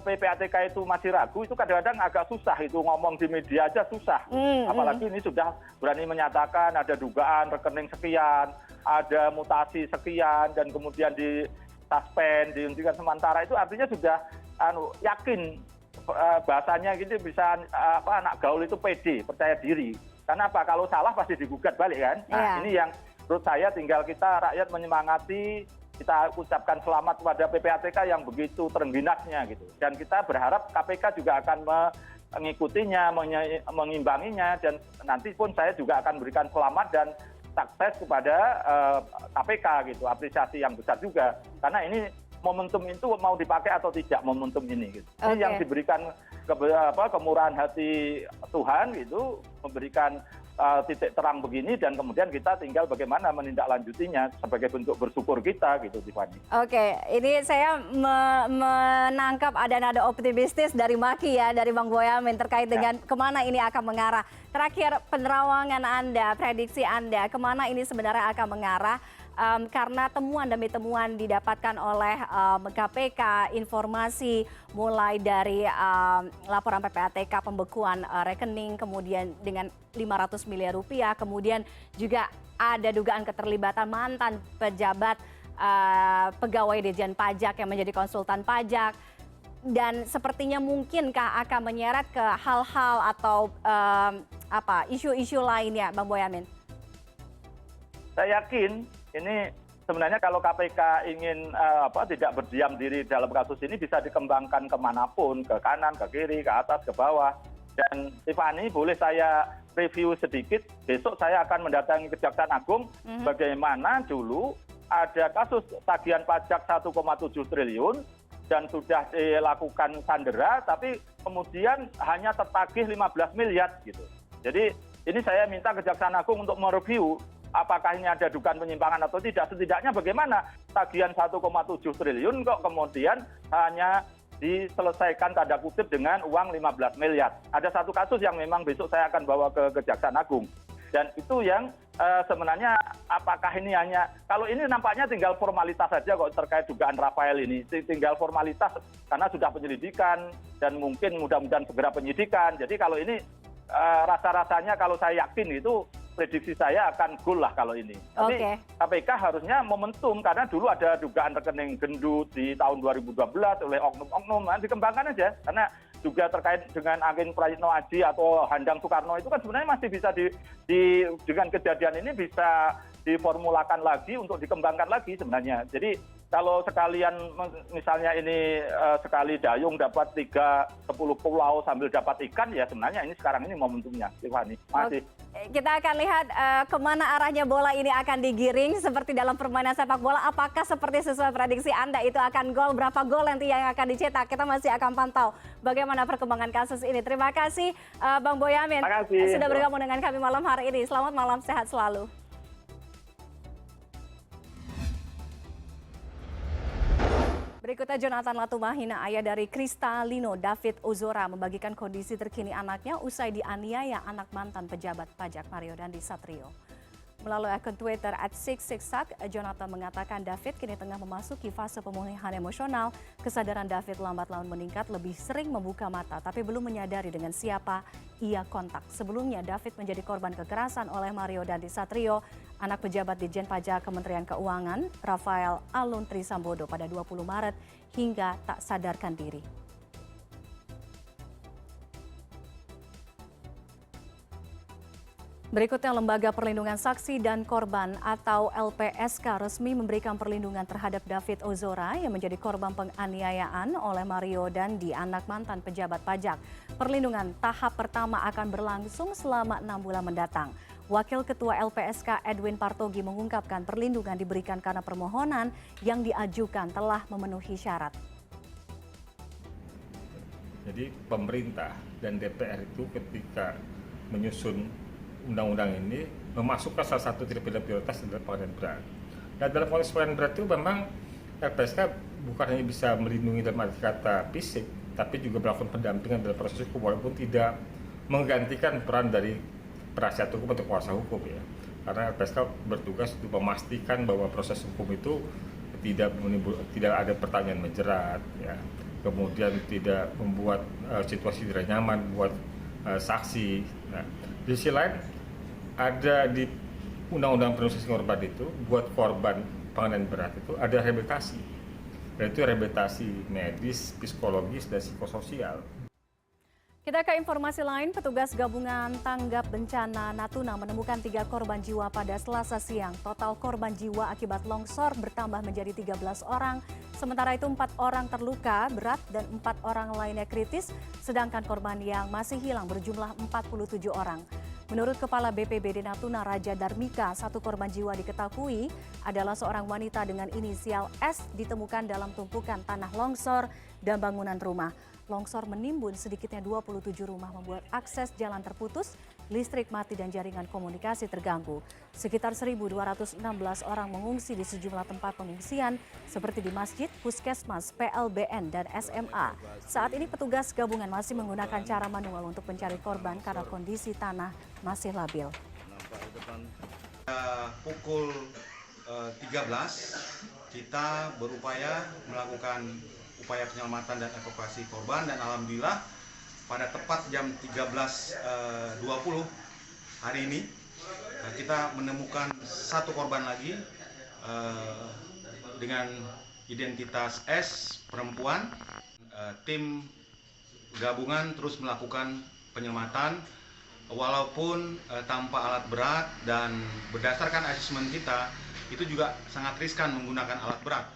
PPATK itu masih ragu, itu kadang-kadang agak susah itu ngomong di media aja susah. Apalagi ini sudah berani menyatakan ada dugaan rekening sekian, ada mutasi sekian, dan kemudian di suspend, dihentikan sementara, itu artinya sudah yakin bahasanya gitu bisa anak gaul itu pede, percaya diri. Karena apa? Kalau salah pasti digugat balik kan. Nah, ini yang menurut saya tinggal kita rakyat menyemangati, kita ucapkan selamat kepada PPATK yang begitu terengginasnya gitu. Dan kita berharap KPK juga akan mengikutinya, mengimbanginya, dan nanti pun saya juga akan berikan selamat dan sukses kepada KPK gitu, apresiasi yang besar juga. Karena ini momentum itu mau dipakai atau tidak momentum ini gitu. Ini yang diberikan kemurahan hati Tuhan gitu, memberikan titik terang begini, dan kemudian kita tinggal bagaimana menindaklanjutinya sebagai bentuk bersyukur kita gitu, Tiffany. Oke, ini saya menangkap ada nada optimistis dari Maki ya, dari Bang Boyamin terkait dengan kemana ini akan mengarah. Terakhir, penerawangan Anda, prediksi Anda, kemana ini sebenarnya akan mengarah? Karena temuan demi temuan didapatkan oleh KPK, informasi mulai dari laporan PPATK pembekuan rekening, kemudian dengan 500 miliar rupiah, kemudian juga ada dugaan keterlibatan mantan pejabat pegawai Ditjen Pajak yang menjadi konsultan pajak, dan sepertinya mungkinkah akan menyeret ke hal-hal atau isu-isu lainnya, Bang Boyamin? Saya yakin ini sebenarnya kalau KPK ingin tidak berdiam diri dalam kasus ini, bisa dikembangkan kemanapun, ke kanan, ke kiri, ke atas, ke bawah. Dan Tiffany, boleh saya review sedikit, besok saya akan mendatangi Kejaksaan Agung bagaimana dulu ada kasus tagihan pajak 1,7 triliun dan sudah dilakukan sandera, tapi kemudian hanya tertagih 15 miliar gitu. Jadi ini saya minta Kejaksaan Agung untuk mereview apakah ini ada dugaan penyimpangan atau tidak. Setidaknya bagaimana tagihan 1,7 triliun kok kemudian hanya diselesaikan tanda kutip dengan uang 15 miliar. Ada satu kasus yang memang besok saya akan bawa ke Kejaksaan Agung. Dan itu yang sebenarnya apakah ini hanya, kalau ini nampaknya tinggal formalitas saja kok terkait dugaan Rafael ini. Tinggal formalitas karena sudah penyelidikan dan mungkin mudah-mudahan segera penyidikan. Jadi kalau ini rasa-rasanya kalau saya yakin itu prediksi saya akan goal lah kalau ini. Tapi KPK harusnya momentum, karena dulu ada dugaan rekening gendut di tahun 2012 oleh oknum-oknum, dikembangkan aja. Karena juga terkait dengan Ageng Prayitno Aji atau Handang Soekarno itu kan sebenarnya masih bisa dengan kejadian ini bisa diformulakan lagi untuk dikembangkan lagi sebenarnya. Jadi kalau sekalian misalnya ini sekali dayung dapat 10 pulau sambil dapat ikan, ya sebenarnya ini sekarang ini momentumnya, Tiffany. Masih. Kita akan lihat kemana arahnya bola ini akan digiring seperti dalam permainan sepak bola. Apakah seperti sesuai prediksi Anda itu akan gol, berapa gol nanti yang akan dicetak? Kita masih akan pantau bagaimana perkembangan kasus ini. Terima kasih Bang Boyamin sudah bergabung dengan kami malam hari ini. Selamat malam, sehat selalu. Berikutnya, Jonathan Latumahina, ayah dari Kristalino David Ozora, membagikan kondisi terkini anaknya usai dianiaya anak mantan pejabat pajak Mario Dandi Satrio. Melalui akun Twitter @666, Jonathan mengatakan David kini tengah memasuki fase pemulihan emosional. Kesadaran David lambat laun meningkat, lebih sering membuka mata, tapi belum menyadari dengan siapa ia kontak. Sebelumnya, David menjadi korban kekerasan oleh Mario Dandi Satrio, anak pejabat Ditjen Pajak Kementerian Keuangan, Rafael Aluntri Sambodo pada 20 Maret hingga tak sadarkan diri. Berikutnya, Lembaga Perlindungan Saksi dan Korban atau LPSK resmi memberikan perlindungan terhadap David Ozora yang menjadi korban penganiayaan oleh Mario Dandi, anak mantan pejabat pajak. Perlindungan tahap pertama akan berlangsung selama 6 bulan mendatang. Wakil Ketua LPSK Edwin Partogi mengungkapkan perlindungan diberikan karena permohonan yang diajukan telah memenuhi syarat. Jadi pemerintah dan DPR itu ketika menyusun undang-undang ini memasukkan salah satu kriteria prioritas adalah penganiayaan berat. Dan dalam konteks penganiayaan berat itu memang LPSK bukan hanya bisa melindungi dalam arti kata fisik, tapi juga melakukan pendampingan dalam proses hukum walaupun tidak menggantikan peran dari penasihat hukum atau kuasa hukum ya. Karena LPSK bertugas untuk memastikan bahwa proses hukum itu tidak ada pertanyaan menjerat ya. kemudian tidak membuat situasi tidak nyaman buat saksi. Nah, di sisi lain ada di Undang-Undang Perlindungan Korban itu buat korban penganiayaan berat itu ada rehabilitasi, yaitu rehabilitasi medis, psikologis, dan psikososial. Kita ke informasi lain, petugas gabungan tanggap bencana Natuna menemukan 3 korban jiwa pada Selasa siang. Total korban jiwa akibat longsor bertambah menjadi 13 orang, sementara itu 4 orang terluka berat dan 4 orang lainnya kritis, sedangkan korban yang masih hilang berjumlah 47 orang. Menurut Kepala BPBD Natuna Raja Darmika, 1 korban jiwa diketahui adalah seorang wanita dengan inisial S ditemukan dalam tumpukan tanah longsor dan bangunan rumah. Longsor menimbun sedikitnya 27 rumah, membuat akses jalan terputus, listrik mati dan jaringan komunikasi terganggu. Sekitar 1.216 orang mengungsi di sejumlah tempat pengungsian seperti di masjid, puskesmas, PLBN, dan SMA. Saat ini petugas gabungan masih menggunakan cara manual untuk mencari korban karena kondisi tanah masih labil. Pukul 13 kita berupaya melakukan upaya penyelamatan dan evakuasi korban, dan alhamdulillah pada tepat jam 13.20 hari ini kita menemukan 1 korban lagi dengan identitas S, perempuan. Tim gabungan terus melakukan penyelamatan walaupun tanpa alat berat, dan berdasarkan asesmen kita itu juga sangat riskan menggunakan alat berat.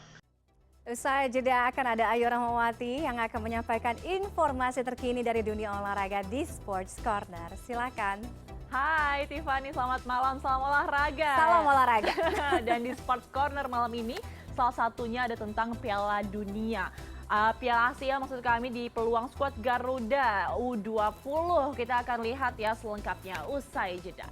Usai jeda akan ada Ayu Rahmawati yang akan menyampaikan informasi terkini dari dunia olahraga di Sports Corner. Silakan. Hai Tiffany, selamat malam, salam olahraga. Salam olahraga. Dan di Sports Corner malam ini salah satunya ada tentang Piala Dunia. Piala Asia maksud kami di peluang skuad Garuda U20. Kita akan lihat ya selengkapnya usai jeda.